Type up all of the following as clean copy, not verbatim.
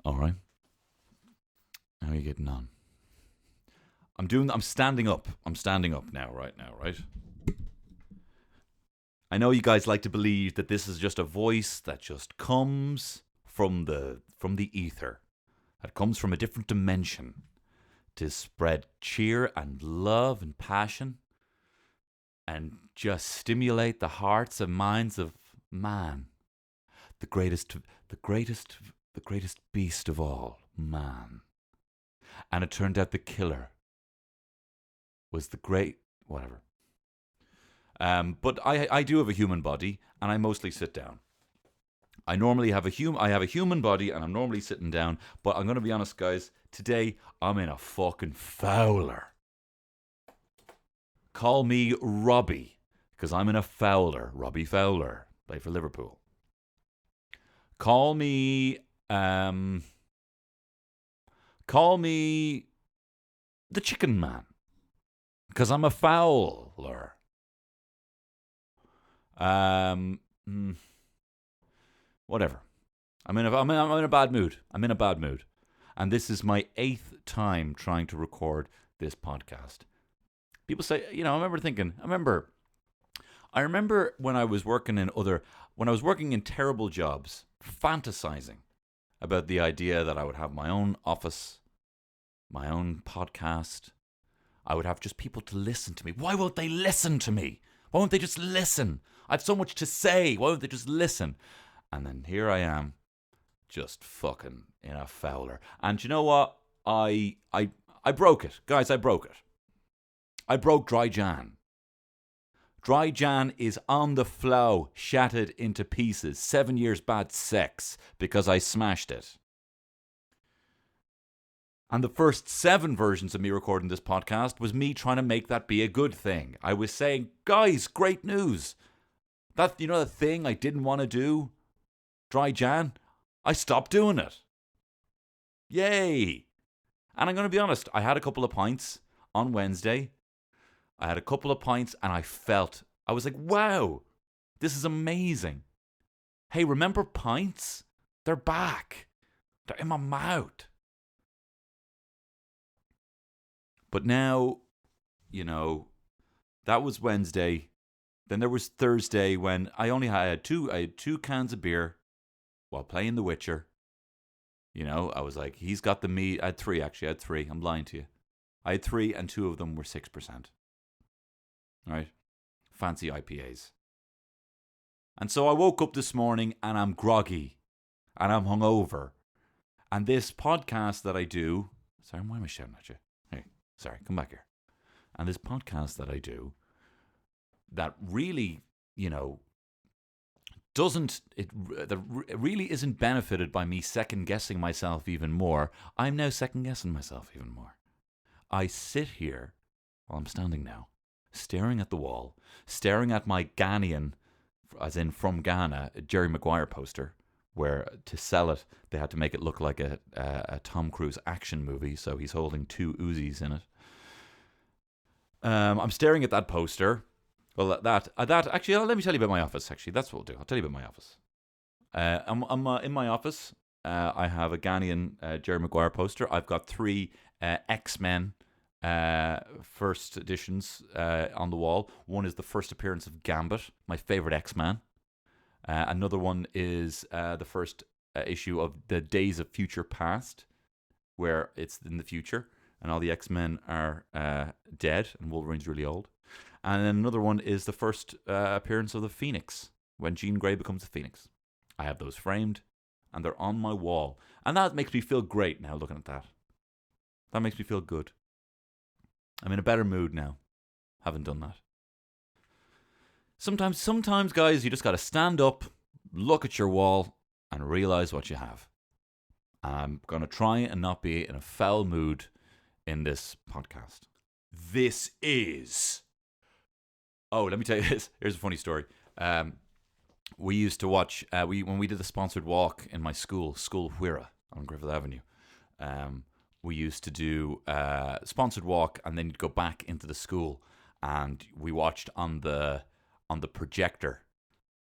All right. How are you getting on? I'm standing up. I'm standing up now, right now, right? I know you guys like to believe that this is just a voice that just comes from the ether. That comes from a different dimension to spread cheer and love and passion and just stimulate the hearts and minds of man. The greatest the greatest the greatest beast of all, man. And it turned out the killer was the great whatever. But I do have a human body, and I mostly sit down. I normally have I have a human body, and I'm normally sitting down. But I'm gonna be honest, guys. Today I'm in a fucking fowler. Call me Robbie, because I'm in a fowler. Robbie Fowler, play for Liverpool. Call me um, call me the Chicken Man, because I'm a fowler. Um, mm, Whatever. I'm in a bad mood. I'm in a bad mood. And this is my eighth time trying to record this podcast. People say, I remember when I was working in terrible jobs, fantasizing about the idea that I would have my own office, my own podcast. I would have just people to listen to me. Why won't they listen to me? Why won't they just listen? I have so much to say. Why won't they just listen? And then here I am, just fucking in a fowler. And you know what? I broke it. Guys, I broke it. I broke Dry Jan. Dry Jan is on the flow, shattered into pieces. 7 years bad sex because I smashed it. And the first 7 versions of me recording this podcast was me trying to make that be a good thing. I was saying, guys, great news. That, the thing I didn't want to do? Dry Jan? I stopped doing it. Yay. And I'm going to be honest, I had a couple of pints on Wednesday. I had a couple of pints and I was like, wow, this is amazing. Hey, remember pints? They're back. They're in my mouth. But now, that was Wednesday. Then there was Thursday when I had two cans of beer while playing The Witcher. I was like, he's got the meat. I had 3, actually. I had 3. I'm lying to you. I had 3 and 2 of them were 6%. All right? Fancy IPAs. And so I woke up this morning and I'm groggy and I'm hungover. And this podcast that I do... Sorry, why am I shouting at you? Hey, sorry, come back here. And this podcast that I do that really, that really isn't benefited by me second guessing myself even more. I'm now second guessing myself even more. I sit here while I'm standing now, staring at the wall, staring at my Ghanaian, as in from Ghana, Jerry Maguire poster, where to sell it they had to make it look like a Tom Cruise action movie, so he's holding 2 Uzis in it. I'm staring at that poster. Well, that actually, let me tell you about my office. Actually, that's what we'll do. I'll tell you about my office. I'm in my office. I have a Ghanaian Jerry Maguire poster. I've got 3 X-Men first editions on the wall. One is the first appearance of Gambit, my favorite X-Man. Another one is the first issue of the Days of Future Past, where it's in the future and all the X-Men are dead and Wolverine's really old. And then another one is the first appearance of the Phoenix, when Jean Grey becomes the Phoenix. I have those framed, and they're on my wall. And that makes me feel great now, looking at that. That makes me feel good. I'm in a better mood now, having done that. Sometimes, guys, you just got to stand up, look at your wall, and realize what you have. I'm going to try and not be in a foul mood in this podcast. This is... Oh, let me tell you this. Here's a funny story. We used to watch, when we did the sponsored walk in my school Huira on Griffith Avenue, we used to do sponsored walk, and then you'd go back into the school, and we watched on the projector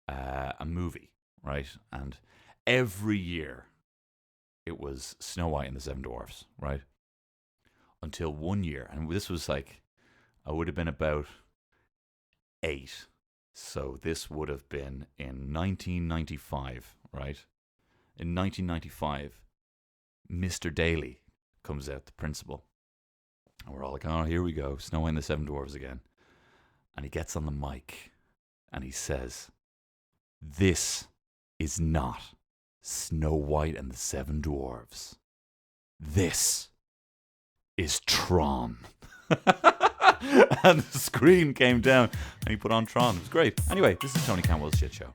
a movie, right? And every year it was Snow White and the Seven Dwarfs, right? Until one year, and this was like, I would have been about 8. So this would have been in 1995, right? In 1995, Mr. Daly comes out, the principal. And we're all like, oh, here we go, Snow White and the Seven Dwarfs again. And he gets on the mic and he says, "This is not Snow White and the Seven Dwarfs. This is Tron." And the screen came down and he put on Tron. It was great. Anyway, this is Tony Cantwell's Shit Show.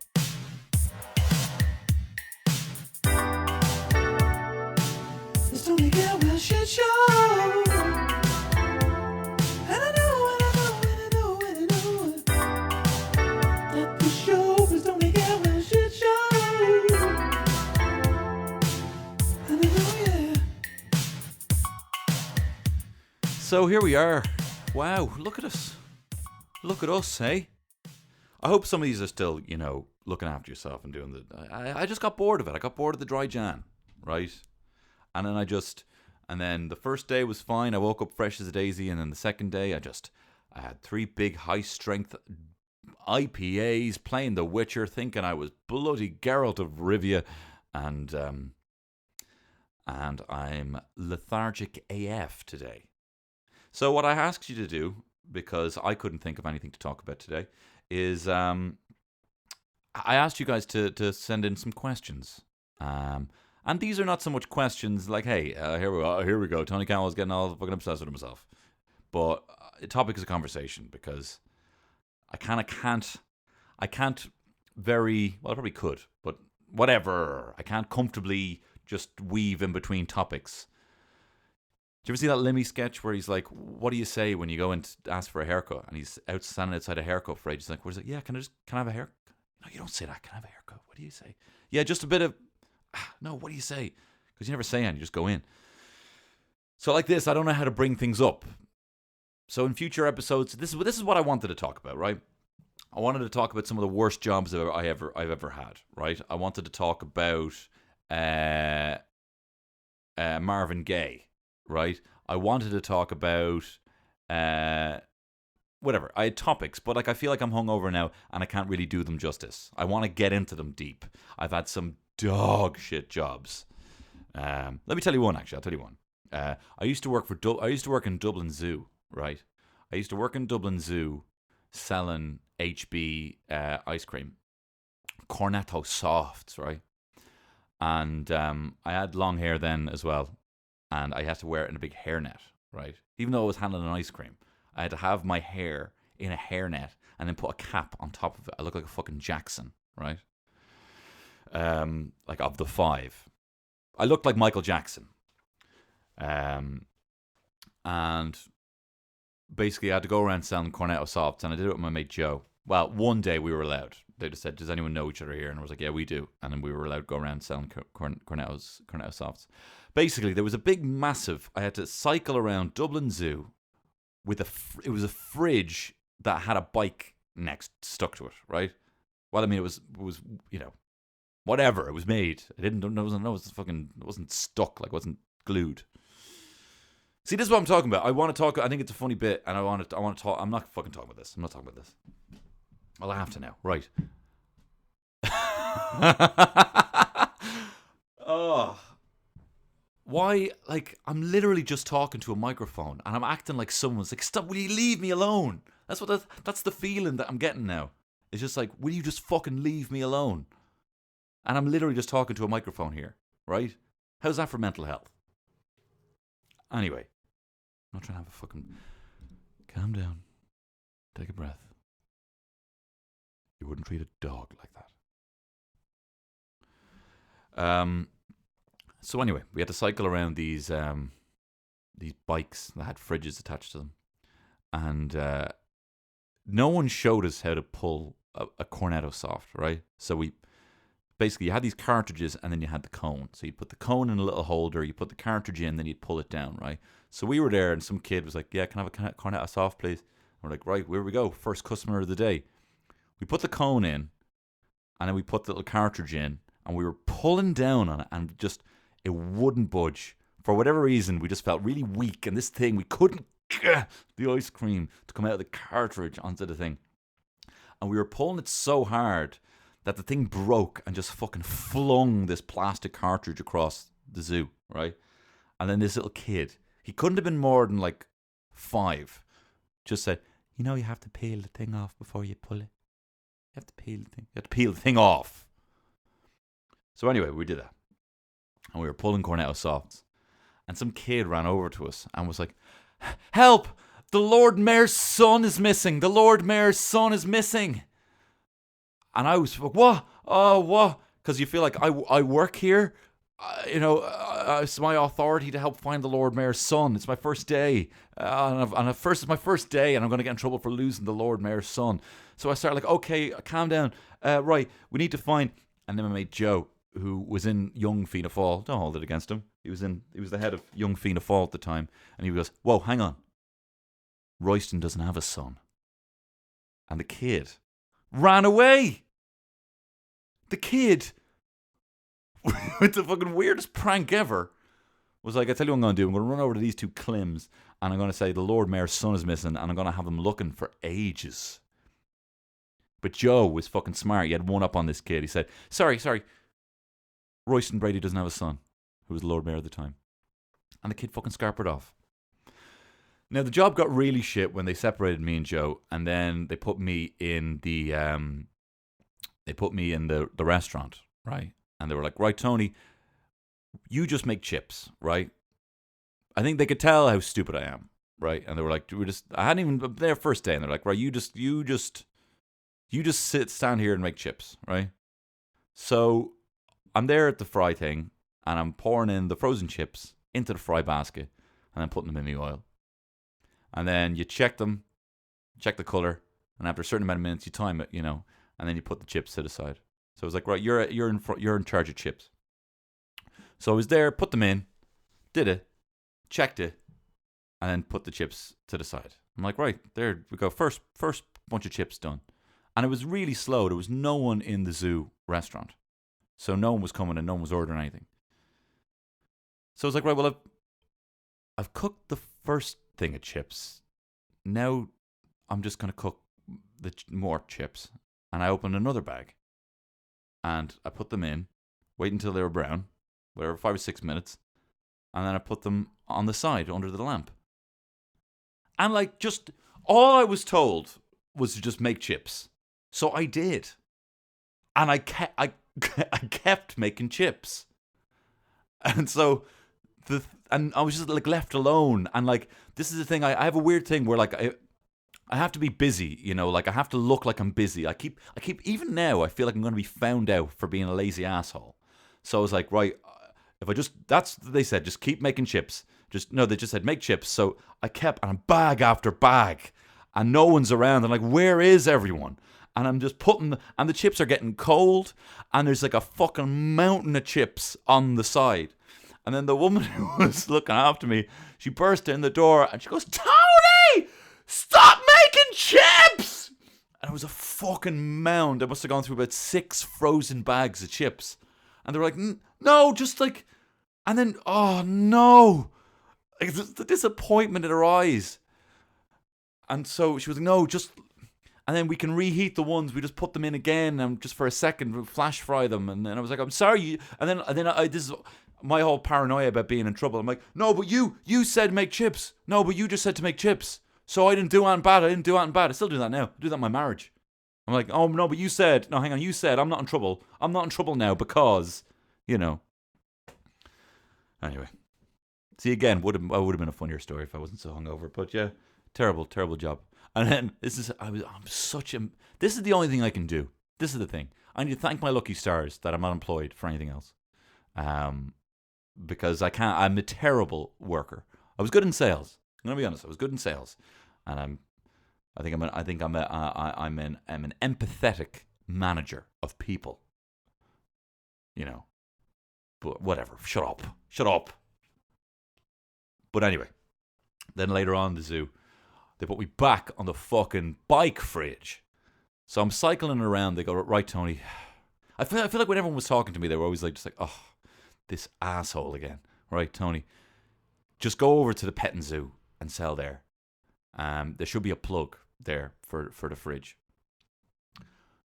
It's Tony Cantwell's Shit Show. And I know that the show is Tony Cantwell's Shit Show. And I know, yeah. So here we are. Wow, look at us. Look at us, hey? I hope some of these are still, looking after yourself and doing the... I just got bored of it. I got bored of the dry Jan, right? And then and then the first day was fine. I woke up fresh as a daisy. And then the second day, I had 3 big high-strength IPAs, playing The Witcher, thinking I was bloody Geralt of Rivia. And I'm lethargic AF today. So what I asked you to do, because I couldn't think of anything to talk about today, is I asked you guys to send in some questions. And these are not so much questions like, hey, here we go, Tony Cantwell's getting all fucking obsessed with himself. But the topic is a conversation, because I kind of can't I probably could, but whatever. I can't comfortably just weave in between topics. Did you ever see that Lemmy sketch where he's like, what do you say when you go in to ask for a haircut? And he's standing outside a haircut for ages. He's like, what is it? Yeah, can I have a haircut? No, you don't say that. Can I have a haircut? What do you say? Yeah, just a bit of, no, what do you say? Because you never say anything, you just go in. So like this, I don't know how to bring things up. So in future episodes, this is what I wanted to talk about, right? I wanted to talk about some of the worst jobs I've ever had, right? I wanted to talk about Marvin Gaye. Right, I wanted to talk about whatever. I had topics, but I feel like I'm hungover now, and I can't really do them justice. I want to get into them deep. I've had some dog shit jobs. Let me tell you one. Actually, I'll tell you one. I used to work in Dublin Zoo. Right, I used to work in Dublin Zoo, selling HB ice cream, Cornetto Softs. Right, and I had long hair then as well. And I had to wear it in a big hairnet, right? Even though I was handling an ice cream, I had to have my hair in a hairnet and then put a cap on top of it. I look like a fucking Jackson, right? Like of the 5. I looked like Michael Jackson. And basically I had to go around selling Cornetto Softs, and I did it with my mate Joe. Well, one day we were allowed. They just said, does anyone know each other here? And I was like, yeah, we do. And then we were allowed to go around selling Cornetto Softs. Basically, there was a big, massive... I had to cycle around Dublin Zoo with it was a fridge that had a bike stuck to it, right? Well, I mean, it was whatever. It was made. It wasn't stuck, like, it wasn't glued. See, this is what I'm talking about. I want to talk... I think it's a funny bit, and I want to talk... I'm not fucking talking about this. I'm not talking about this. Well, I have to now. Right. Oh... Why, like, I'm literally just talking to a microphone and I'm acting like someone's like, stop, will you leave me alone? That's the feeling that I'm getting now. It's just like, will you just fucking leave me alone? And I'm literally just talking to a microphone here, right? How's that for mental health? Anyway, I'm not trying to have a fucking... Calm down. Take a breath. You wouldn't treat a dog like that. So anyway, we had to cycle around these bikes that had fridges attached to them, and no one showed us how to pull a Cornetto Soft, right? So you had these cartridges, and then you had the cone. So you put the cone in a little holder, you put the cartridge in, then you'd pull it down, right? So we were there, and some kid was like, "Yeah, can I have a Cornetto Soft, please?" And we're like, "Right, where we go? First customer of the day." We put the cone in, and then we put the little cartridge in, and we were pulling down on it, and just... It wouldn't budge. For whatever reason, we just felt really weak, and this thing, we couldn't get the ice cream to come out of the cartridge onto the thing. And we were pulling it so hard that the thing broke and just fucking flung this plastic cartridge across the zoo, right? And then this little kid, he couldn't have been more than like 5, just said, you know, you have to peel the thing off before you pull it. You have to peel the thing. You have to peel the thing off. So anyway, we did that. And we were pulling Cornetto Softs. And some kid ran over to us and was like, help! The Lord Mayor's son is missing. The Lord Mayor's son is missing. And I was like, what? Oh, what? Because you feel like I work here. It's my authority to help find the Lord Mayor's son. It's my first day. It's my first day, and I'm going to get in trouble for losing the Lord Mayor's son. So I started like, okay, calm down. Right, we need to find. And then my mate Joe, who was in Young Fianna Fáil, don't hold it against him. He was the head of Young Fianna Fáil at the time, and he goes, whoa, hang on. Royston doesn't have a son. And the kid ran away. The kid, with the fucking weirdest prank ever, was like, I tell you what I'm going to do. I'm going to run over to these 2 Clims, and I'm going to say the Lord Mayor's son is missing, and I'm going to have them looking for ages. But Joe was fucking smart. He had one up on this kid. He said, sorry. Royston Brady doesn't have a son, who was the Lord Mayor at the time. And the kid fucking scarpered off. Now, the job got really shit when they separated me and Joe, and then they put me in the restaurant, right? And they were like, right, Tony, you just make chips, right? I think they could tell how stupid I am, right? And they were like, I hadn't even been there first day, and they're like, right, you just stand here and make chips, right? So I'm there at the fry thing, and I'm pouring in the frozen chips into the fry basket, and then putting them in the oil. And then you check them, check the color, and after a certain amount of minutes, you time it, and then you put the chips to the side. So it was like, right, you're in charge of chips. So I was there, put them in, did it, checked it, and then put the chips to the side. I'm like, right, there we go. First bunch of chips done. And it was really slow. There was no one in the zoo restaurant. So no one was coming and no one was ordering anything. So I was like, right, well, I've cooked the first thing of chips. Now I'm just going to cook more chips. And I opened another bag. And I put them in, wait until they were brown, whatever, 5 or 6 minutes. And then I put them on the side under the lamp. And like, just all I was told was to just make chips. So I did. And I kept making chips. And so I was just like left alone. And like, this is the thing, I have a weird thing where like I have to be busy, like I have to look like I'm busy. I keep even now I feel like I'm going to be found out for being a lazy asshole. So I was like, right, they said, just keep making chips. They just said make chips. So I kept, and bag after bag, and no one's around. I'm like, where is everyone? And I'm just and the chips are getting cold, and there's like a fucking mountain of chips on the side. And then the woman who was looking after me, she burst in the door and she goes, Tony, stop making chips! And it was a fucking mound. I must have gone through about 6 frozen bags of chips. And they were like, no, just like, and then, oh no, like the disappointment in her eyes. And so she was like, no, just, and then we can reheat the ones. We just put them in again, and just for a second, we'll flash fry them. And then I was like, I'm sorry. And then this is my whole paranoia about being in trouble. I'm like, no, but you said make chips. No, but you just said to make chips. So I didn't do anything bad. I still do that now. I do that in my marriage. I'm like, oh no, but you said, no, hang on, you said I'm not in trouble. I'm not in trouble now because, Anyway. See, again, would have been a funnier story if I wasn't so hungover. But yeah, terrible job. And then this is the only thing I can do. This is the thing. I need to thank my lucky stars that I'm not employed for anything else. Because I'm a terrible worker. I was good in sales. I'm gonna be honest. I was good in sales, and I'm an empathetic manager of people. But whatever. Shut up. But anyway, then later on in the zoo, they put me back on the fucking bike fridge. So I'm cycling around. They go, right, Tony. I feel like when everyone was talking to me, they were always like, just like, oh, this asshole again. Right, Tony, just go over to the petting zoo and sell there. There should be a plug there for the fridge.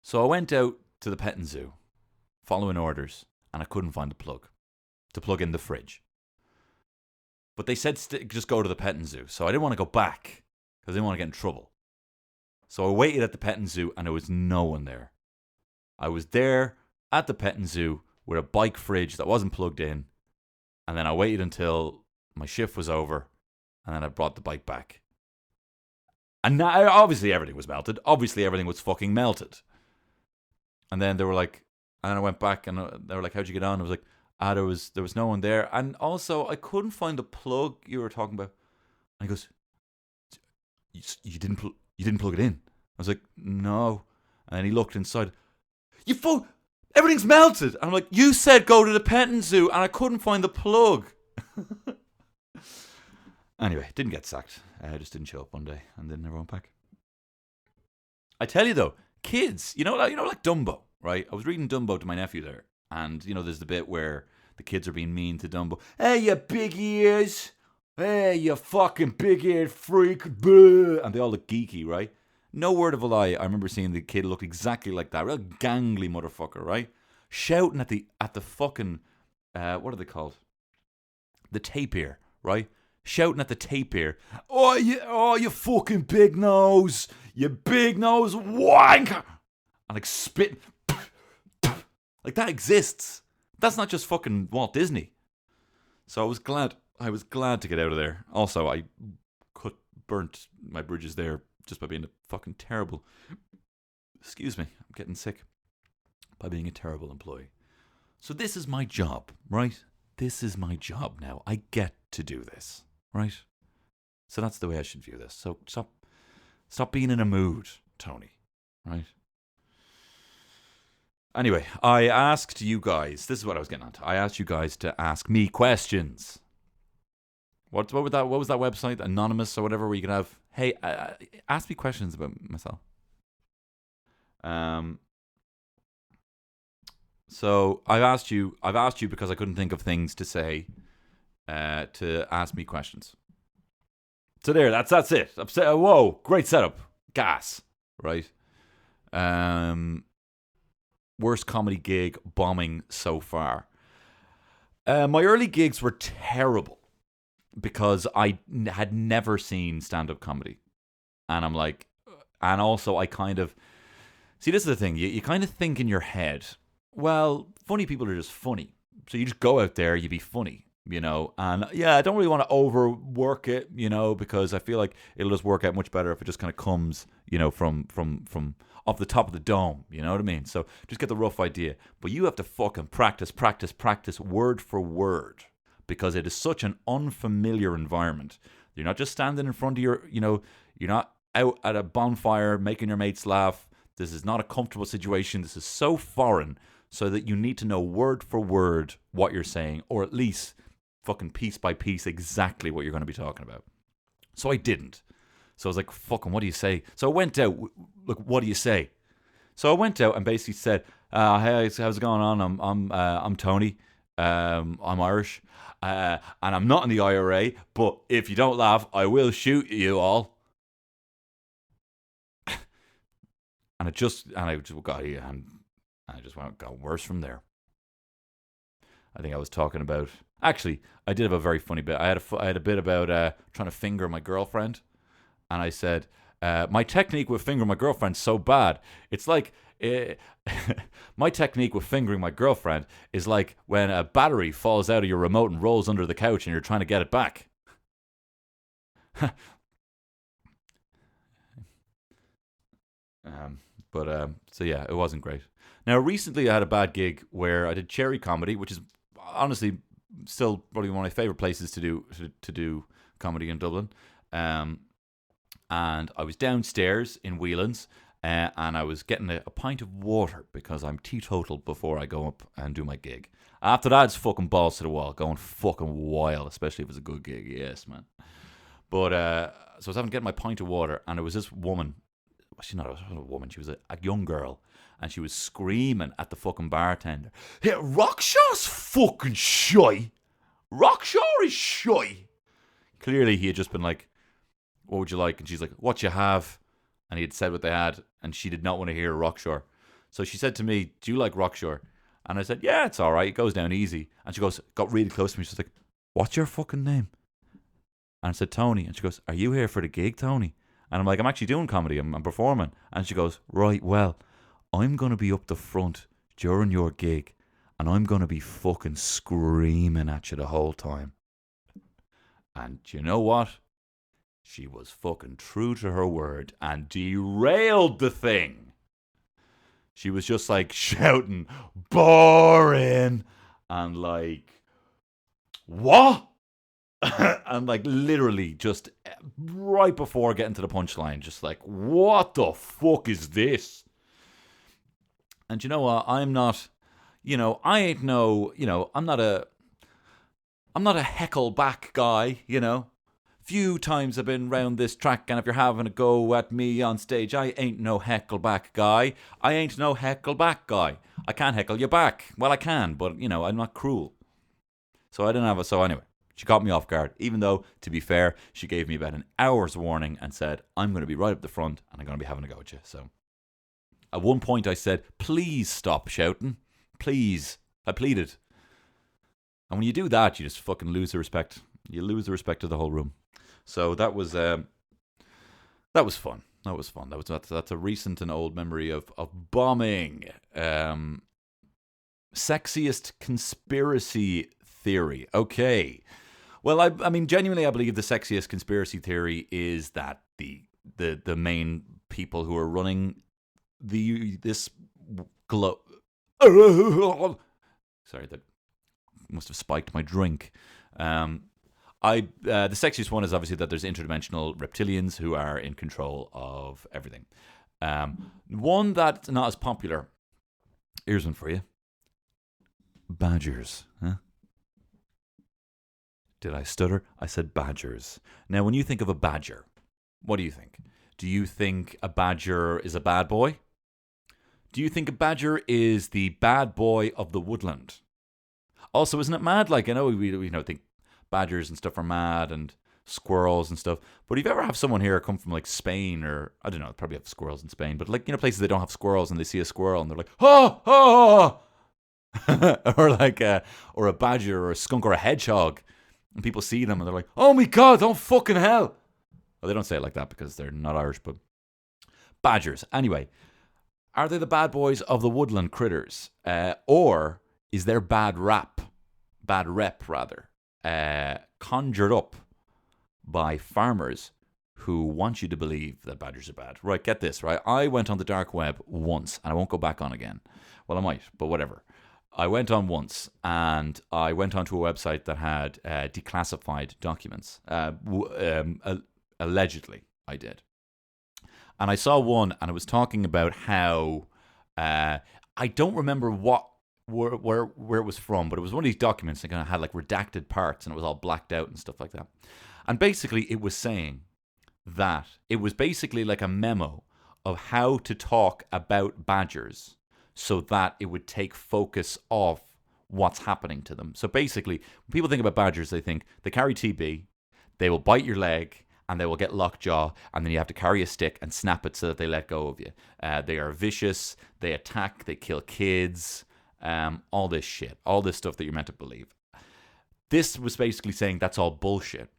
So I went out to the petting zoo, following orders, and I couldn't find the plug to plug in the fridge. But they said just go to the petting zoo. So I didn't want to go back because I didn't want to get in trouble. So I waited at the petting zoo and there was no one there. I was there at the petting zoo with a bike fridge that wasn't plugged in. And then I waited until my shift was over and then I brought the bike back. And now, obviously everything was melted. Obviously everything was fucking melted. And then they were like, and then I went back and they were like, how'd you get on? I was like, there was no one there. And also I couldn't find the plug you were talking about. And he goes, you didn't plug it in? I was like, no. And then he looked inside. Everything's melted. And I'm like, you said go to the petting zoo and I couldn't find the plug. Anyway, didn't get sacked. I just didn't show up one day and then never went back. I tell you though, kids, you know like Dumbo, right? I was reading Dumbo to my nephew there, and there's the bit where the kids are being mean to Dumbo. Hey, you big ears! Hey, you fucking big-eared freak! Blah! And they all look geeky, right? No word of a lie, I remember seeing the kid look exactly like that, real gangly motherfucker, right? Shouting at the fucking what are they called? The tapir, right? Shouting at the tapir. Oh, you fucking big nose! You big nose wanker! And like spit. Like that exists. That's not just fucking Walt Disney. So I was glad to get out of there. Also, I burnt my bridges there just by being a fucking terrible. Excuse me, I'm getting sick. By being a terrible employee. So this is my job, right? This is my job now. I get to do this, right? So that's the way I should view this. So stop being in a mood, Tony, right? Anyway, I asked you guys, this is what I was getting at. I asked you guys to ask me questions. What was that website, Anonymous or whatever, where you could have, hey, ask me questions about myself. So I've asked you because I couldn't think of things to say, to ask me questions. So there, that's it. Whoa, great setup. Gas, right? Worst comedy gig bombing so far. My early gigs were terrible because I had never seen stand-up comedy. And I'm like, and also I kind of, see, this is the thing. You kind of think in your head, well, funny people are just funny. So you just go out there, you be funny, and yeah, I don't really want to overwork it, because I feel like it'll just work out much better if it just kind of comes, from off the top of the dome, you know what I mean? So just get the rough idea. But you have to fucking practice word for word, because it is such an unfamiliar environment. You're not just standing in front of you're not out at a bonfire making your mates laugh. This is not a comfortable situation. This is so foreign, so that you need to know word for word what you're saying, or at least fucking piece by piece exactly what you're going to be talking about. So I didn't. So I was like, fucking, what do you say? So I went out, look, what do you say? So I went out and basically said, hey, how's it going on? I'm Tony. I'm Irish. And I'm not in the IRA, but if you don't laugh, I will shoot you all. And I just got worse from there. I think I was talking about, actually, I did have a very funny bit. I had a bit about trying to finger my girlfriend. And I said, my technique with fingering my girlfriend's so bad. It's like, my technique with fingering my girlfriend is like when a battery falls out of your remote and rolls under the couch and you're trying to get it back. So yeah, it wasn't great. Now, recently I had a bad gig where I did Cherry Comedy, which is honestly still probably one of my favorite places to do comedy in Dublin. And I was downstairs in Whelan's, and I was getting a pint of water because I'm teetotal before I go up and do my gig. After that, it's fucking balls to the wall, going fucking wild, especially if it's a good gig. Yes, man. But so I was having to get my pint of water, and there was this woman she's not a woman, she was a young girl, and she was screaming at the fucking bartender. Hey, Rockshaw's fucking shy. Rockshaw is shy. Clearly, he had just been like, what would you like? And she's like, what you have? And he had said what they had, and she did not want to hear Rockshore. So she said to me, do you like Rockshore? And I said, yeah, it's all right. It goes down easy. And she got really close to me. She's like, what's your fucking name? And I said, Tony. And she goes, are you here for the gig, Tony? And I'm like, I'm actually doing comedy. I'm performing. And she goes, right, well, I'm going to be up the front during your gig, and I'm going to be fucking screaming at you the whole time. And you know what? She was fucking true to her word and derailed the thing. She was just like shouting, boring, and like, what? And like literally just right before getting to the punchline, just like, what the fuck is this? And you know what? I'm not, I ain't no, I'm not a heckle back guy, Few times I've been round this track, and if you're having a go at me on stage, I ain't no heckle back guy. I ain't no heckle back guy. I can't heckle you back. Well, I can, but, I'm not cruel. So I didn't have so anyway, she caught me off guard, even though, to be fair, she gave me about an hour's warning and said, I'm going to be right up the front, and I'm going to be having a go at you. So at one point I said, please stop shouting. Please. I pleaded. And when you do that, you just fucking lose the respect. You lose the respect of the whole room. So that was fun. That's a recent and old memory of bombing. Sexiest conspiracy theory. Okay. Well, I mean, genuinely, I believe the sexiest conspiracy theory is that the main people who are running this globe. Sorry, that must have spiked my drink. The sexiest one is obviously that there's interdimensional reptilians who are in control of everything. One that's not as popular. Here's one for you. Badgers. Huh? Did I stutter? I said badgers. Now, when you think of a badger, what do you think? Do you think a badger is a bad boy? Do you think a badger is the bad boy of the woodland? Also, isn't it mad? Like, I know we think badgers and stuff are mad and squirrels and stuff. But if you ever have someone here come from like Spain or, I don't know, probably have squirrels in Spain, but like, places they don't have squirrels and they see a squirrel and they're like, oh, oh, or like, or a badger or a skunk or a hedgehog. And people see them and they're like, oh my God, oh fucking hell. Well, they don't say it like that because they're not Irish, but badgers. Anyway, are they the bad boys of the woodland critters? Or is their bad rep, conjured up by farmers who want you to believe that badgers are bad? Right, get this, right? I went on the dark web once, and I won't go back on again. Well, I might, but whatever. I went on once, and I went onto a website that had declassified documents. Allegedly, I did. And I saw one, and it was talking about how, I don't remember where it was from, but it was one of these documents that kind of had like redacted parts and it was all blacked out and stuff like that. And basically it was saying that it was basically like a memo of how to talk about badgers so that it would take focus off what's happening to them. So basically, when people think about badgers, they think they carry TB, they will bite your leg, and they will get lockjaw, and then you have to carry a stick and snap it so that they let go of you. They are vicious, they attack, they kill kids, all this shit, all this stuff that you're meant to believe. This was basically saying that's all bullshit.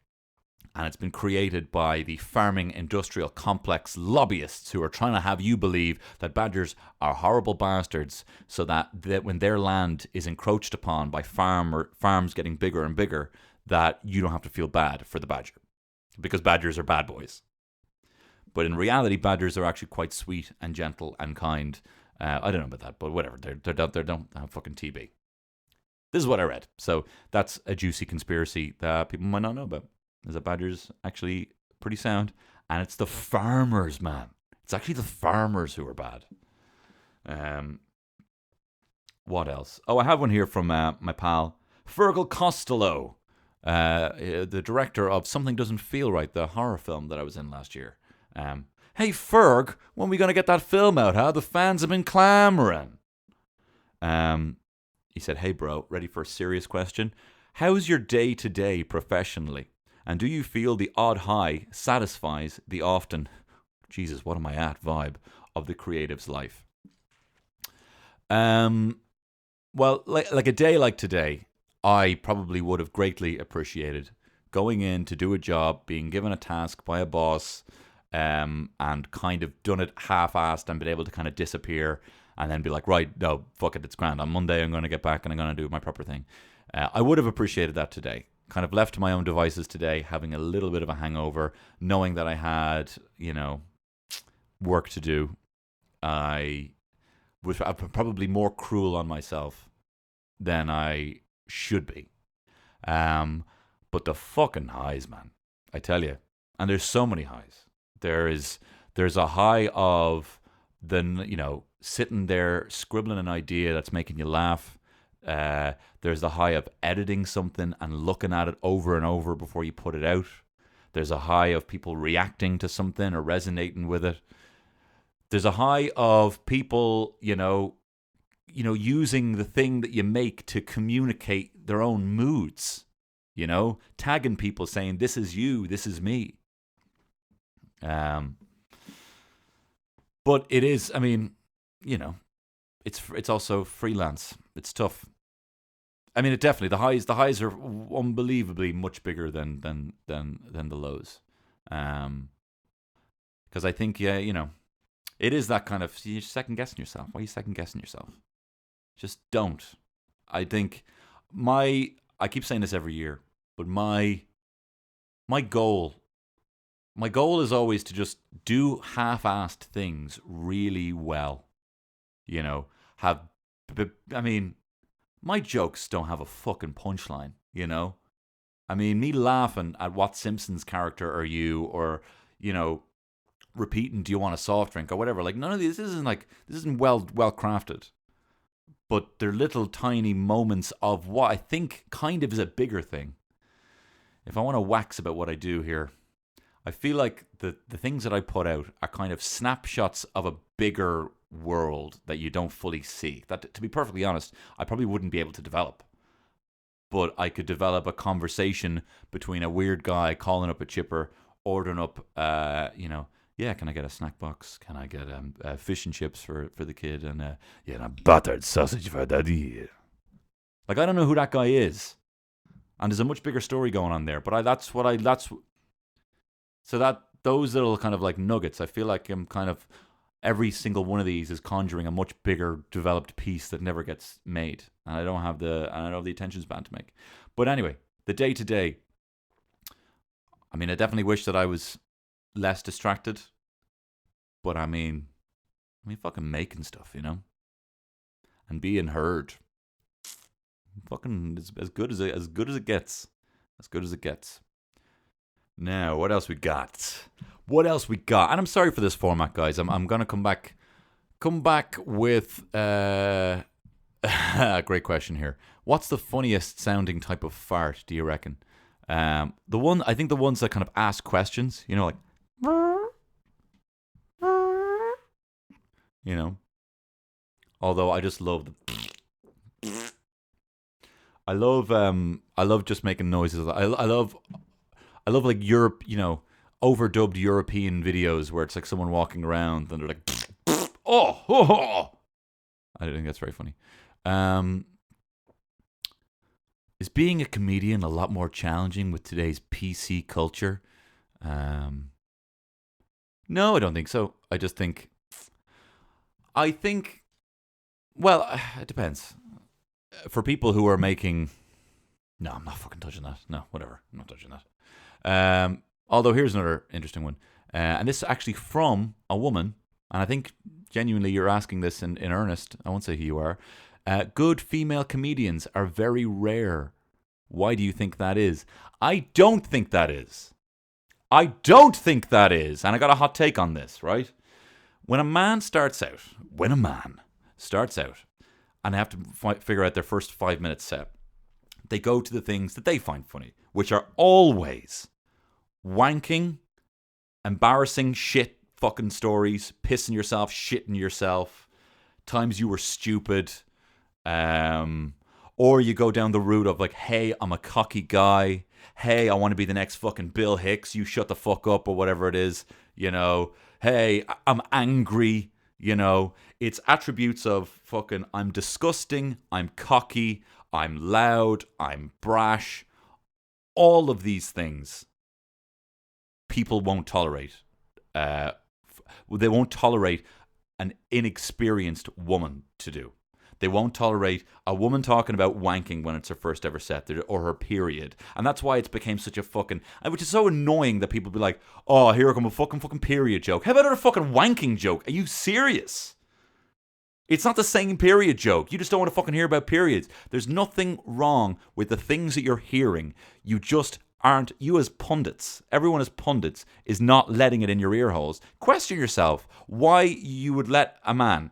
And it's been created by the farming industrial complex lobbyists who are trying to have you believe that badgers are horrible bastards so that when their land is encroached upon by farms getting bigger and bigger, that you don't have to feel bad for the badger. Because badgers are bad boys. But in reality, badgers are actually quite sweet and gentle and kind. I don't know about that, but whatever. They don't have fucking TB. This is what I read. So that's a juicy conspiracy that people might not know about. Is that badgers actually pretty sound? And it's the farmers, man. It's actually the farmers who are bad. What else? Oh, I have one here from my pal, Fergal Costello. The director of Something Doesn't Feel Right, the horror film that I was in last year. Hey, Ferg, when we going to get that film out, huh? The fans have been clamoring. He said, hey, bro, ready for a serious question? How's your day-to-day professionally? And do you feel the odd high satisfies the often, Jesus, what am I at, vibe of the creative's life? Well, like a day like today, I probably would have greatly appreciated going in to do a job, being given a task by a boss, and kind of done it half-assed and been able to kind of disappear and then be like, right, no, fuck it, it's grand. On Monday, I'm going to get back and I'm going to do my proper thing. I would have appreciated that today. Kind of left to my own devices today, having a little bit of a hangover, knowing that I had, work to do. I was probably more cruel on myself than I should be. But the fucking highs, man, I tell you. And there's so many highs. There's a high of sitting there scribbling an idea that's making you laugh. There's the high of editing something and looking at it over and over before you put it out. There's a high of people reacting to something or resonating with it. There's a high of people, using the thing that you make to communicate their own moods. Tagging people saying, this is you, this is me. But it is, it's also freelance. It's tough. It definitely, the highs are unbelievably much bigger than the lows. Because I think, it is that kind of, you're second guessing yourself. Why are you second guessing yourself? Just don't. I think I keep saying this every year, but my goal is always to just do half-assed things really well. My jokes don't have a fucking punchline, me laughing at what Simpsons character are you, or, repeating, do you want a soft drink or whatever. Like, none of these, this isn't well crafted. But they're little tiny moments of what I think kind of is a bigger thing. If I want to wax about what I do here, I feel like the things that I put out are kind of snapshots of a bigger world that you don't fully see. That, to be perfectly honest, I probably wouldn't be able to develop. But I could develop a conversation between a weird guy calling up a chipper, ordering up, yeah, can I get a snack box? Can I get fish and chips for the kid? And a buttered sausage for daddy. Like, I don't know who that guy is. And there's a much bigger story going on there. But those little kind of like nuggets, I feel like I'm kind of, every single one of these is conjuring a much bigger developed piece that never gets made. And I don't have the attention span to make. But anyway, the day to day, I definitely wish that I was less distracted, but fucking making stuff, and being heard, fucking as good as it gets. Now, what else we got? And I'm sorry for this format, guys. I'm gonna come back with a great question here. What's the funniest sounding type of fart, do you reckon? I think the ones that kind of ask questions, like, although I just love I love just making noises. I love like Europe, overdubbed European videos where it's like someone walking around and they're like, oh. I don't think that's very funny. Is being a comedian a lot more challenging with today's PC culture? No, I don't think so. I think, well, it depends. For people who are making, no, I'm not fucking touching that. No, whatever. I'm not touching that. Although here's another interesting one. And this is actually from a woman. And I think genuinely you're asking this in earnest. I won't say who you are. Good female comedians are very rare. Why do you think that is? I don't think that is. And I got a hot take on this, right? When a man starts out, and they have to figure out their first 5 minute set, they go to the things that they find funny, which are always wanking, embarrassing shit fucking stories, pissing yourself, shitting yourself, times you were stupid, or you go down the route of like, hey, I'm a cocky guy. Hey, I want to be the next fucking Bill Hicks. You shut the fuck up, or whatever it is. You know, hey, I'm angry. You know, it's attributes of fucking, I'm disgusting, I'm cocky, I'm loud, I'm brash. All of these things people won't tolerate. They won't tolerate an inexperienced woman to do. They won't tolerate a woman talking about wanking when it's her first ever set or her period. And that's why it's became such a fucking... Which is so annoying that people be like, oh, here come a fucking period joke. How about a fucking wanking joke? Are you serious? It's not the same period joke. You just don't want to fucking hear about periods. There's nothing wrong with the things that you're hearing. You just aren't... You as pundits, everyone as pundits, is not letting it in your ear holes. Question yourself why you would let a man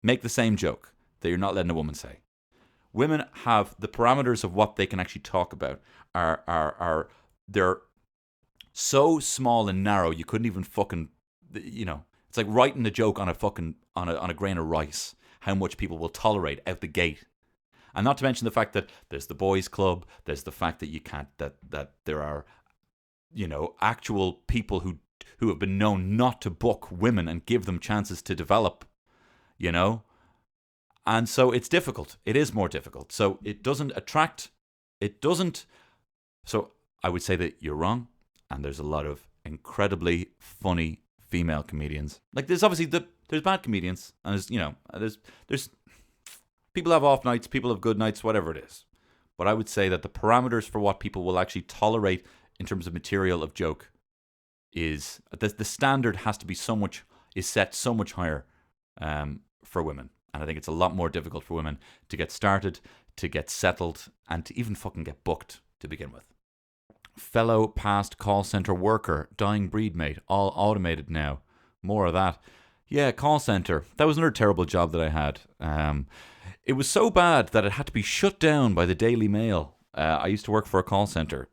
make the same joke that you're not letting a woman say. Women have the parameters of what they can actually talk about are they're so small and narrow you couldn't even fucking, you know, it's like writing a joke on a fucking on a grain of rice, how much people will tolerate out the gate. And not to mention the fact that there's the boys club, there's the fact that you can't that there are, you know, actual people who have been known not to book women and give them chances to develop, you know. And so it's difficult. It is more difficult. So it doesn't attract. It doesn't. So I would say that you're wrong. And there's a lot of incredibly funny female comedians. Like there's obviously there's bad comedians, and there's, you know, there's people have off nights, people have good nights, whatever it is. But I would say that the parameters for what people will actually tolerate in terms of material of joke is the standard has to be set so much higher for women. And I think it's a lot more difficult for women to get started, to get settled, and to even fucking get booked to begin with. Fellow past call center worker, dying breed, mate, all automated now. More of that. Yeah, call center. That was another terrible job that I had. It was so bad that it had to be shut down by the Daily Mail. I used to work for a call center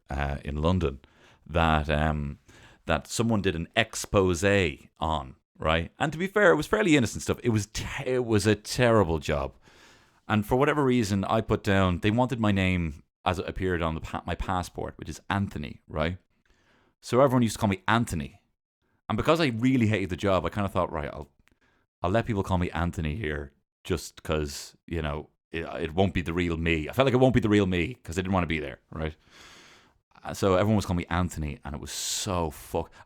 in London that someone did an expose on. Right, and to be fair, it was fairly innocent stuff. It was a terrible job, and for whatever reason, I put down. They wanted my name as it appeared on my passport, which is Anthony. Right, so everyone used to call me Anthony, and because I really hated the job, I kind of thought, right, I'll let people call me Anthony here, just because, you know, it won't be the real me. I felt like it won't be the real me because I didn't want to be there. Right. So everyone was calling me Anthony, and it was so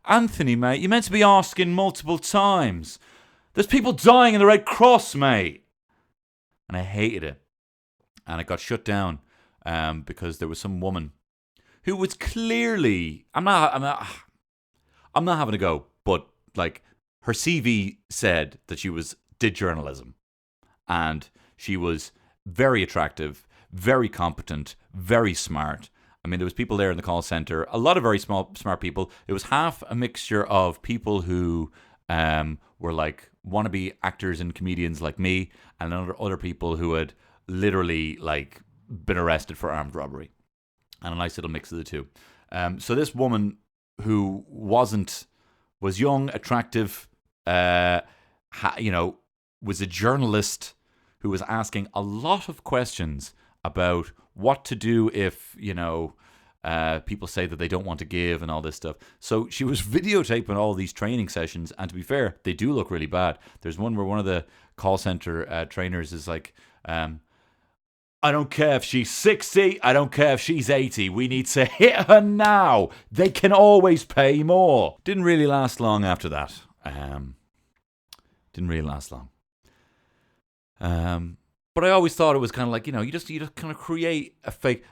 Anthony, mate, you're meant to be asking multiple times. There's people dying in the Red Cross, mate. And I hated it. And it got shut down because there was some woman who was clearly... I'm not having a go, but like her CV said that she did journalism. And she was very attractive, very competent, very smart. I mean, there was people there in the call center, a lot of very smart people. It was half a mixture of people who were like wannabe actors and comedians like me, and other people who had literally like been arrested for armed robbery, and a nice little mix of the two. So this woman who was young, attractive, you know, was a journalist who was asking a lot of questions about what to do if, you know, people say that they don't want to give and all this stuff. So she was videotaping all these training sessions, and to be fair, they do look really bad. There's one where one of the call center trainers is like, I don't care if she's 60, I don't care if she's 80, we need to hit her now. They can always pay more. Didn't really last long after that. Didn't really last long. But I always thought it was kind of like, you know, you just kind of create a fake.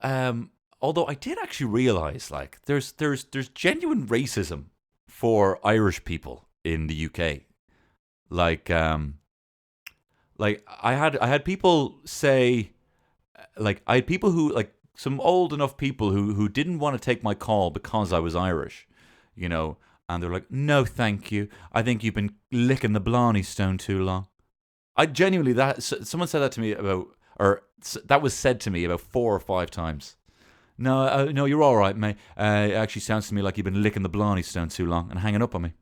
Although I did actually realize, like, there's genuine racism for Irish people in the UK. Like I had people say, like, I had people who, like, some old enough people who didn't want to take my call because I was Irish, you know, and they're like, no, thank you. I think you've been licking the Blarney Stone too long. I genuinely, someone said that to me that was said to me about 4 or 5 times. No, you're all right, mate. It actually sounds to me like you've been licking the Blarney Stone too long and hanging up on me.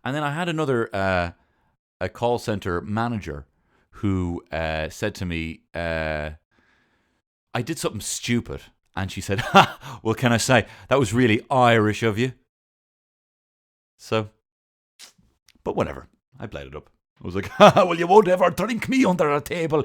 And then I had another a call center manager who said to me, I did something stupid. And she said, ha, well, can I say, that was really Irish of you. So, but whatever. I played it up. I was like, well, you won't ever drink me under a table.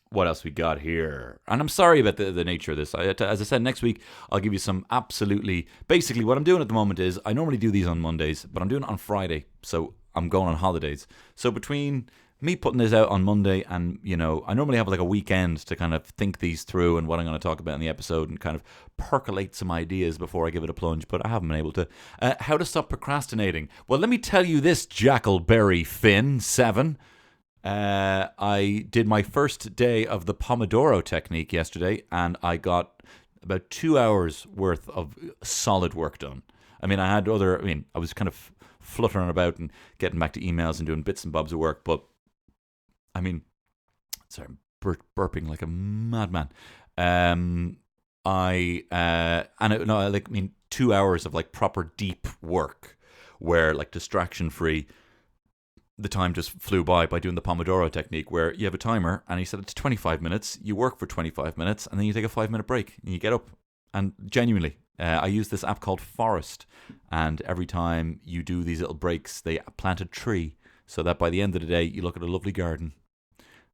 What else we got here? And I'm sorry about the nature of this. As I said, next week I'll give you some absolutely... Basically, what I'm doing at the moment is, I normally do these on Mondays, but I'm doing it on Friday, so I'm going on holidays. So between me putting this out on Monday and, you know, I normally have like a weekend to kind of think these through and what I'm going to talk about in the episode and kind of percolate some ideas before I give it a plunge, but I haven't been able to. How to stop procrastinating. Well, let me tell you this, Jackalberry Finn 7. I did my first day of the Pomodoro technique yesterday, and I got about 2 hours worth of solid work done. I was kind of fluttering about and getting back to emails and doing bits and bobs of work, but sorry, I'm burping like a madman. 2 hours of like proper deep work where like distraction free. The time just flew by doing the Pomodoro technique, where you have a timer and he said it's 25 minutes, you work for 25 minutes and then you take a 5-minute break and you get up. And genuinely, I use this app called Forest, and every time you do these little breaks, they plant a tree so that by the end of the day you look at a lovely garden.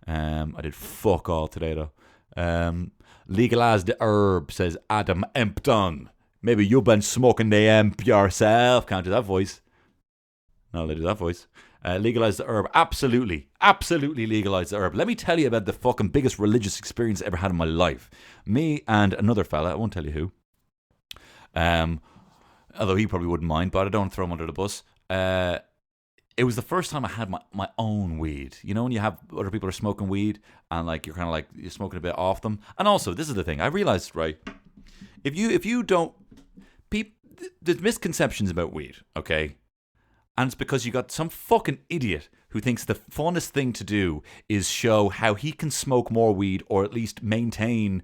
I did fuck all today though. Legalise the herb, says Adam Empton. Maybe you've been smoking the hemp yourself. Can't do that voice. No, they do that voice. Legalize the herb. Absolutely legalize the herb. Let me tell you about the fucking biggest religious experience I ever had in my life. Me and another fella, I won't tell you who, although he probably wouldn't mind, but I don't want to throw him under the bus. It was the first time I had my own weed. You know when you have other people are smoking weed and like you're kind of like you're smoking a bit off them. And also, this is the thing, I realized, right, if you don't, there's misconceptions about weed, okay? And it's because you got some fucking idiot who thinks the funnest thing to do is show how he can smoke more weed, or at least maintain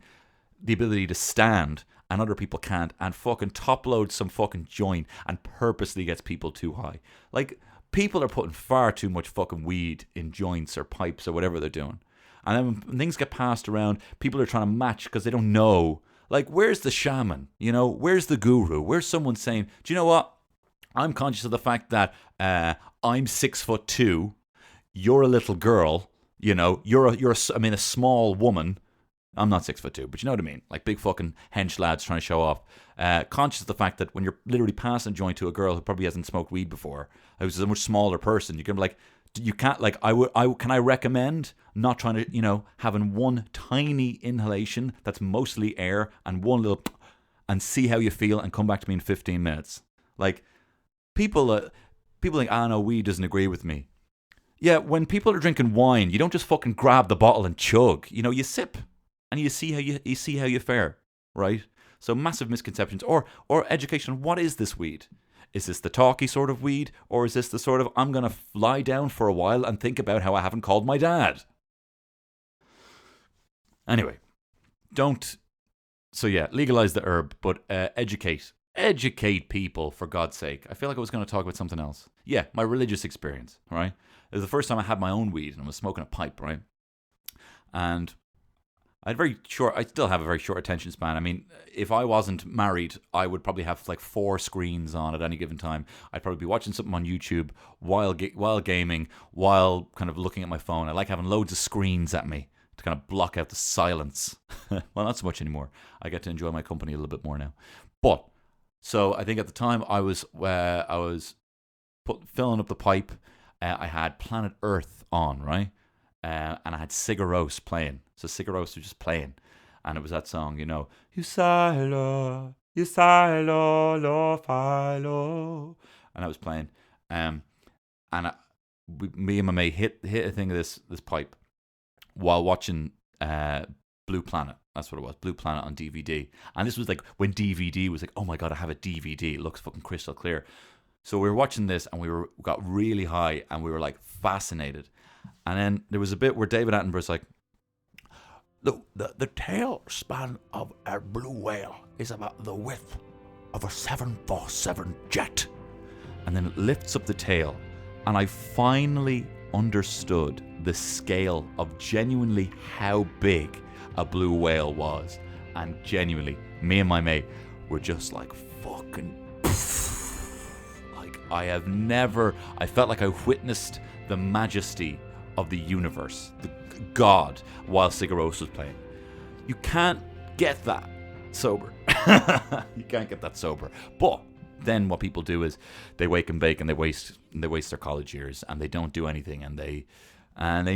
the ability to stand, and other people can't, and fucking top load some fucking joint and purposely gets people too high. Like, people are putting far too much fucking weed in joints or pipes or whatever they're doing. And then when things get passed around, people are trying to match because they don't know. Like, where's the shaman? You know, where's the guru? Where's someone saying, do you know what? I'm conscious of the fact that I'm 6'2", you're a little girl, you know, you're a small woman. I'm not 6'2", but you know what I mean, like big fucking hench lads trying to show off. Conscious of the fact that when you're literally passing a joint to a girl who probably hasn't smoked weed before, who's a much smaller person, you can be like, you can't, like, can I recommend not trying to, you know, having one tiny inhalation that's mostly air and one little, and see how you feel and come back to me in 15 minutes. Like, People think, no, weed doesn't agree with me. Yeah, when people are drinking wine, you don't just fucking grab the bottle and chug. You know, you sip and you see how you fare, right? So massive misconceptions or education. What is this weed? Is this the talky sort of weed, or is this the sort of I'm gonna lie down for a while and think about how I haven't called my dad? Anyway, legalize the herb, but educate people, for God's sake. I feel like I was going to talk about something else. Yeah, my religious experience, right? It was the first time I had my own weed and I was smoking a pipe, right? And I still have a very short attention span. I mean, if I wasn't married, I would probably have like 4 screens on at any given time. I'd probably be watching something on YouTube while gaming, while kind of looking at my phone. I like having loads of screens at me to kind of block out the silence. Well, not so much anymore. I get to enjoy my company a little bit more now. But so I think at the time I was filling up the pipe. I had Planet Earth on, right? And I had Sigaros playing. So Sigaros was just playing. And it was that song, you know. You silo, lo, filo. And I was playing. Me and my mate hit a thing of this pipe while watching Blue Planet. That's what it was, Blue Planet on DVD. And this was like when DVD was like, oh my God, I have a DVD. It looks fucking crystal clear. So we were watching this and we got really high and we were like fascinated. And then there was a bit where David Attenborough's like, the tail span of a blue whale is about the width of a 747 jet. And then it lifts up the tail. And I finally understood the scale of genuinely how big a blue whale was. And genuinely, me and my mate were just like fucking... Like, I felt like I witnessed the majesty of the universe, the God, while Sigur Rós was playing. You can't get that sober. You can't get that sober. But then what people do is they wake and bake and they waste their college years and they don't do anything and they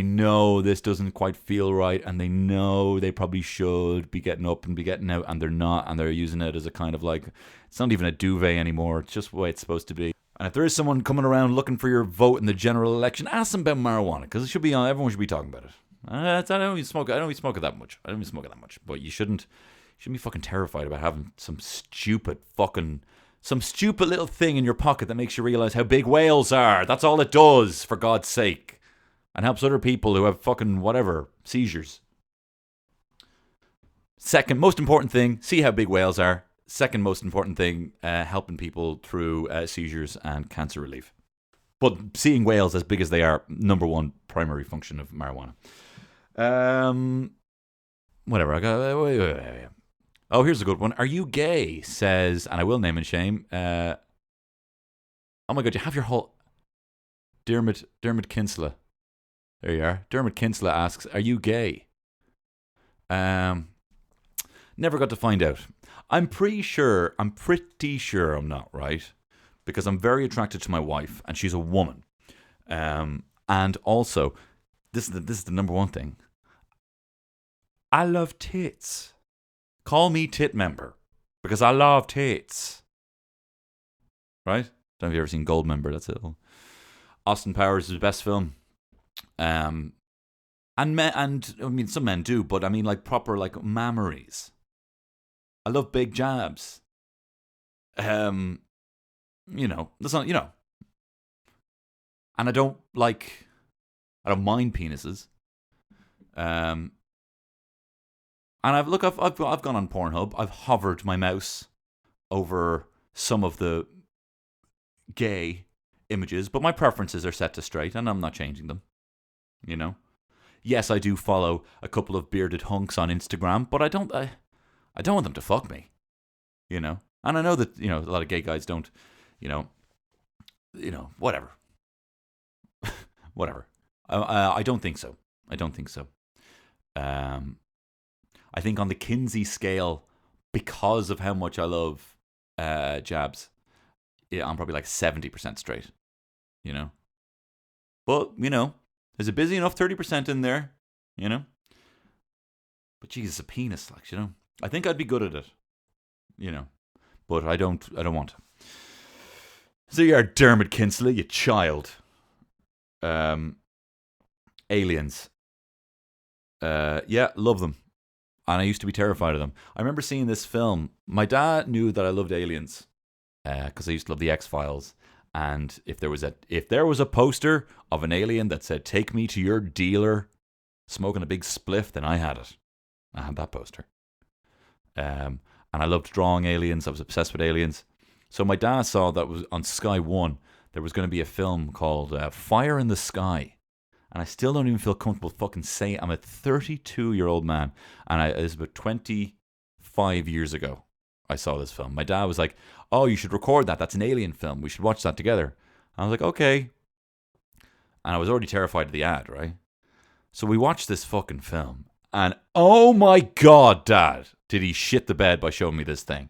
know this doesn't quite feel right and they know they probably should be getting up and be getting out and they're not, and they're using it as a kind of like, it's not even a duvet anymore, it's just the way it's supposed to be. And if there is someone coming around looking for your vote in the general election, ask them about marijuana, because it should be on. Everyone should be talking about it. I don't even smoke it that much. But you shouldn't be fucking terrified about having some stupid little thing in your pocket that makes you realize how big whales are. That's all it does, for God's sake, and helps other people who have fucking whatever seizures. Second most important thing: see how big whales are. Second most important thing, helping people through seizures and cancer relief. But seeing whales as big as they are, number one primary function of marijuana. Whatever. Wait. Oh, here's a good one. Are you gay? Says, and I will name and shame. Oh my God, you have your whole... Dermot Kinsella. There you are. Dermot Kinsella asks, are you gay? Never got to find out. I'm pretty sure I'm not, right? Because I'm very attracted to my wife, and she's a woman. And also, this is the number one thing. I love tits. Call me tit member, because I love tits. Right? Don't know if you've ever seen Goldmember. That's it. Austin Powers is his best film. And I mean, some men do, but I mean, like proper like mammaries. I love big jabs. You know, that's not, you know. And I don't mind penises. And I've gone on Pornhub. I've hovered my mouse over some of the gay images, but my preferences are set to straight, and I'm not changing them. You know. Yes, I do follow a couple of bearded hunks on Instagram, but I don't want them to fuck me. You know. And I know that, you know, a lot of gay guys don't, you know, whatever. Whatever. I don't think so. I think on the Kinsey scale, because of how much I love jabs, yeah, I'm probably like 70% straight, you know. But, you know, there's a busy enough 30% in there, you know. But Jesus, a penis, like, you know. I think I'd be good at it, you know. But I don't want to. So you're Dermot Kinsella, you child. Aliens. Yeah, love them. And I used to be terrified of them. I remember seeing this film. My dad knew that I loved aliens because I used to love the X-Files. And if there was a poster of an alien that said "Take me to your dealer," smoking a big spliff, then I had it. I had that poster. And I loved drawing aliens. I was obsessed with aliens. So my dad saw that was on Sky One. There was going to be a film called Fire in the Sky. And I still don't even feel comfortable fucking saying it. I'm a 32-year-old man. And it was about 25 years ago I saw this film. My dad was like, oh, you should record that. That's an alien film. We should watch that together. I was like, okay. And I was already terrified of the ad, right? So we watched this fucking film. And oh my God, Dad, did he shit the bed by showing me this thing.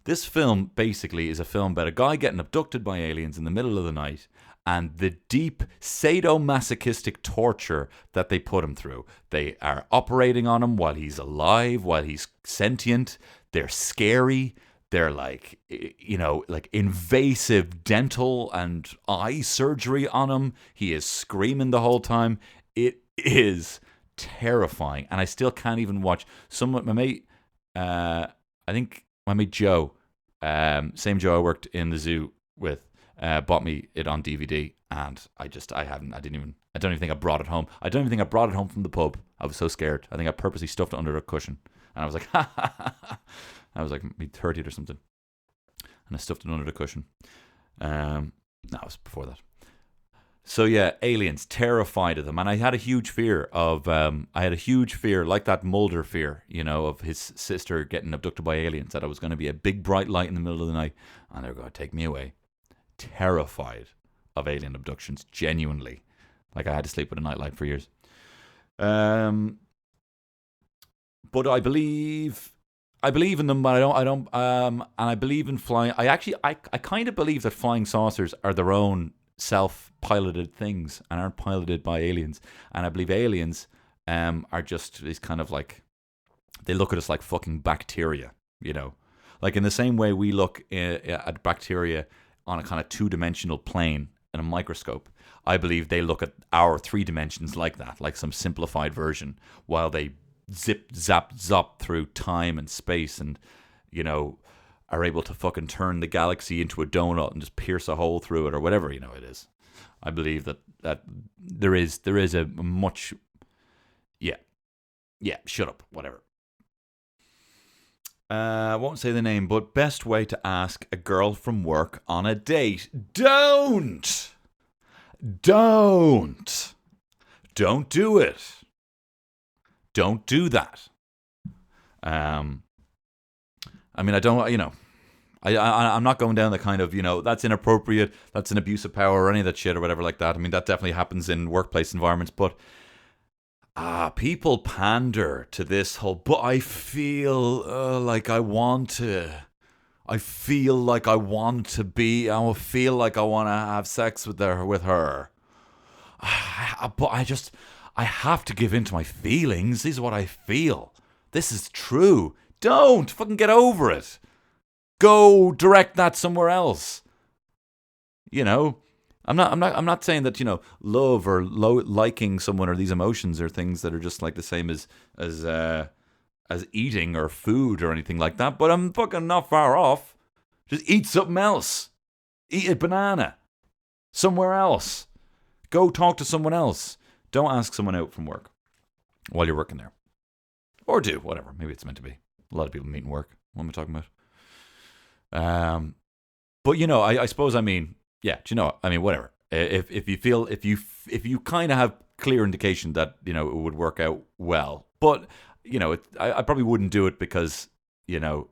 This film basically is a film about a guy getting abducted by aliens in the middle of the night and the deep sadomasochistic torture that they put him through. They are operating on him while he's alive, while he's sentient. They're scary. They're like, you know, like invasive dental and eye surgery on him. He is screaming the whole time. It is terrifying. And I still can't even watch. My mate, I think my mate Joe, same Joe I worked in the zoo with, bought me it on DVD, and I don't even think I brought it home. I don't even think I brought it home from the pub. I was so scared. I think I purposely stuffed it under a cushion, and I was like, ha ha ha. I was like maybe 30 or something. and I stuffed it under the cushion. No, it was before that. So yeah, aliens, terrified of them, and I had a huge fear like that Mulder fear, of his sister getting abducted by aliens. That I was going to be a big bright light in the middle of the night, and they were going to take me away. Terrified of alien abductions, genuinely. Like I had to sleep with a nightlight for years. But I believe in them, but I don't. And I believe in flying. I kind of believe that flying saucers are their own self-piloted things and aren't piloted by aliens. And I believe aliens are just these kind of like, they look at us like fucking bacteria, like in the same way we look at bacteria on a kind of two-dimensional plane in a microscope. I believe they look at our 3 dimensions like that, like some simplified version, while they zip, zap, zop through time and space and, are able to fucking turn the galaxy into a donut and just pierce a hole through it or whatever, it is. I believe that there is a much... Yeah, shut up, whatever. I won't say the name, but best way to ask a girl from work on a date. Don't do it. Don't do that. I mean, I don't, I'm not going down the kind of, that's inappropriate, that's an abuse of power or any of that shit or whatever like that. I mean, that definitely happens in workplace environments, but people pander to this whole, but I feel like I want to. I feel like I want to be, I feel like I want to have sex with her. But I have to give in to my feelings. This is what I feel. This is true. Don't fucking get over it. Go direct that somewhere else. I'm not saying that, love or liking someone or these emotions are things that are just like the same as eating or food or anything like that, but I'm fucking not far off. Just eat something else. Eat a banana. Somewhere else. Go talk to someone else. Don't ask someone out from work while you're working there. Or do, whatever. Maybe it's meant to be. A lot of people meet in work. What am I talking about? But I suppose, yeah, whatever. If you kind of have clear indication that, it would work out well. But, I probably wouldn't do it because, if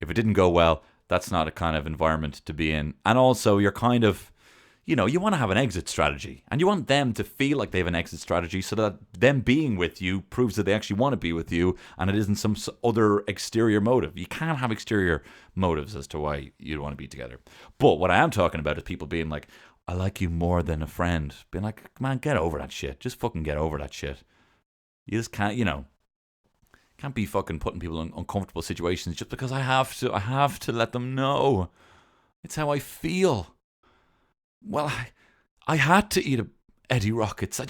it didn't go well, that's not a kind of environment to be in. And also, you're kind of, you want to have an exit strategy. And you want them to feel like they have an exit strategy so that them being with you proves that they actually want to be with you and it isn't some other exterior motive. You can't have exterior motives as to why you'd want to be together. But what I am talking about is people being like, I like you more than a friend. Being like, man, get over that shit. Just fucking get over that shit. You just can't, can't be fucking putting people in uncomfortable situations just because I have to let them know. It's how I feel. Well, I had to eat Eddie Rockets.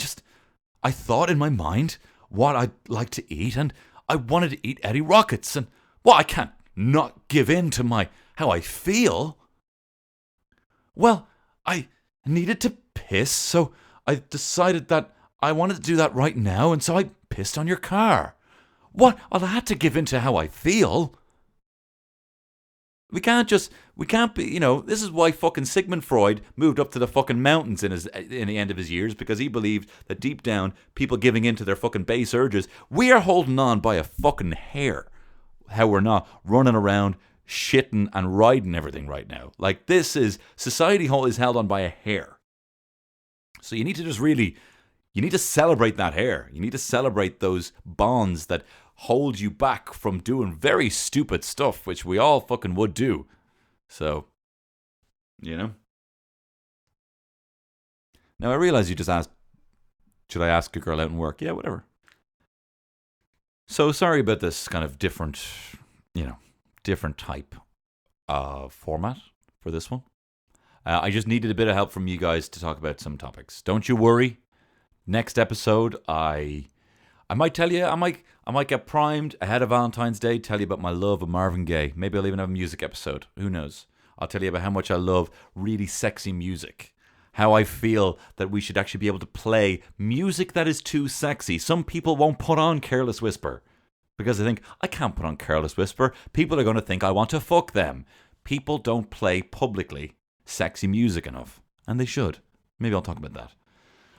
I thought in my mind what I'd like to eat, and I wanted to eat Eddie Rockets. And, I can't not give in to how I feel. Well, I needed to piss, so I decided that I wanted to do that right now, and so I pissed on your car. What? Well, I had to give in to how I feel. We can't be, this is why fucking Sigmund Freud moved up to the fucking mountains in the end of his years, because he believed that deep down, people giving in to their fucking base urges, we are holding on by a fucking hair. How we're not running around, shitting and riding everything right now. Like society is held on by a hair. So you need to you need to celebrate that hair. You need to celebrate those bonds that hold you back from doing very stupid stuff, which we all fucking would do. So, Now I realize you just asked, should I ask a girl out in work? Yeah, whatever. So sorry about this kind of different type of format for this one. I just needed a bit of help from you guys to talk about some topics. Don't you worry. Next episode, I might tell you, I might get primed ahead of Valentine's Day, tell you about my love of Marvin Gaye. Maybe I'll even have a music episode. Who knows? I'll tell you about how much I love really sexy music. How I feel that we should actually be able to play music that is too sexy. Some people won't put on Careless Whisper because they think, I can't put on Careless Whisper. People are going to think I want to fuck them. People don't play publicly sexy music enough, and they should. Maybe I'll talk about that.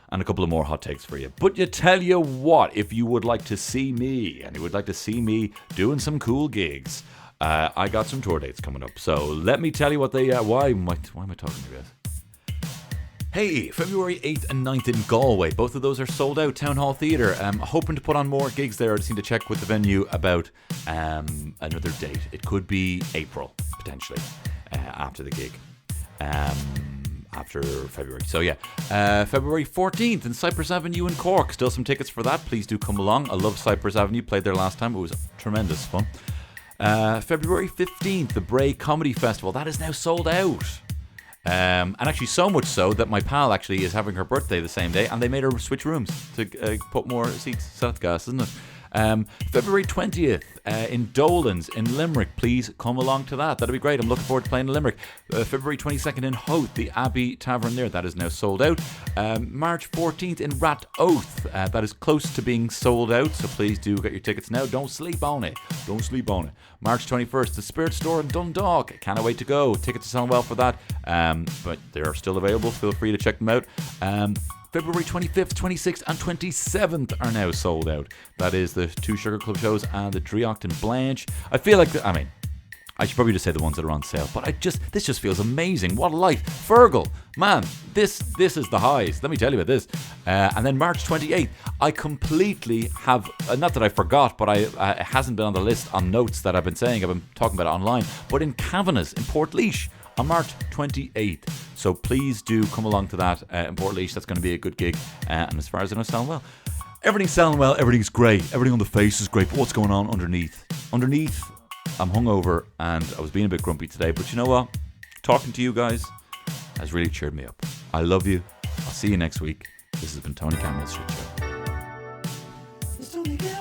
And a couple of more hot takes for you. But you tell you what, if you would like to see me, and you would like to see me doing some cool gigs, I got some tour dates coming up. So let me tell you what they why am I talking about? Hey, February 8th and 9th in Galway. Both of those are sold out. Town Hall Theatre. Hoping to put on more gigs there. I just need to check with the venue about another date. It could be April, potentially, after the gig. After February. So yeah, February 14th in Cypress Avenue in Cork. Still some tickets for that. Please do come along. I love Cypress Avenue. Played there last time. It was tremendous fun. February 15th, the Bray Comedy Festival. That is now sold out. And actually so much so that my pal actually is having her birthday the same day, and they made her switch rooms to put more seats. So that's gas, isn't it? February 20th in Dolan's in Limerick. Please come along to that. That'll be great. I'm looking forward to playing in Limerick. February 22nd in Howth, the Abbey Tavern there. That is now sold out. March 14th in Rat Oath. That is close to being sold out, so please do get your tickets now. Don't sleep on it. Don't sleep on it. March 21st, the Spirit Store in Dundalk. Can't wait to go. Tickets are selling well for that, but they're still available. Feel free to check them out. February 25th, 26th and 27th are now sold out. That is the two Sugar Club shows and the Driocht and Blanche. I feel like, I should probably just say the ones that are on sale, but this just feels amazing. What a life. Fergal, man, this is the highs. Let me tell you about this. And then March 28th, I completely have, not that I forgot, but it hasn't been on the list on notes that I've been saying. I've been talking about it online, but in Kavanagh's in Portlaoise on March 28th. So please do come along to that in Portlaoise. That's going to be a good gig. And as far as I know, selling well. Everything's selling well. Everything's great. Everything on the face is great. But what's going on underneath? Underneath, I'm hungover and I was being a bit grumpy today. But you know what? Talking to you guys has really cheered me up. I love you. I'll see you next week. This has been Tony Campbell's Shit Show. It's Tony Campbell.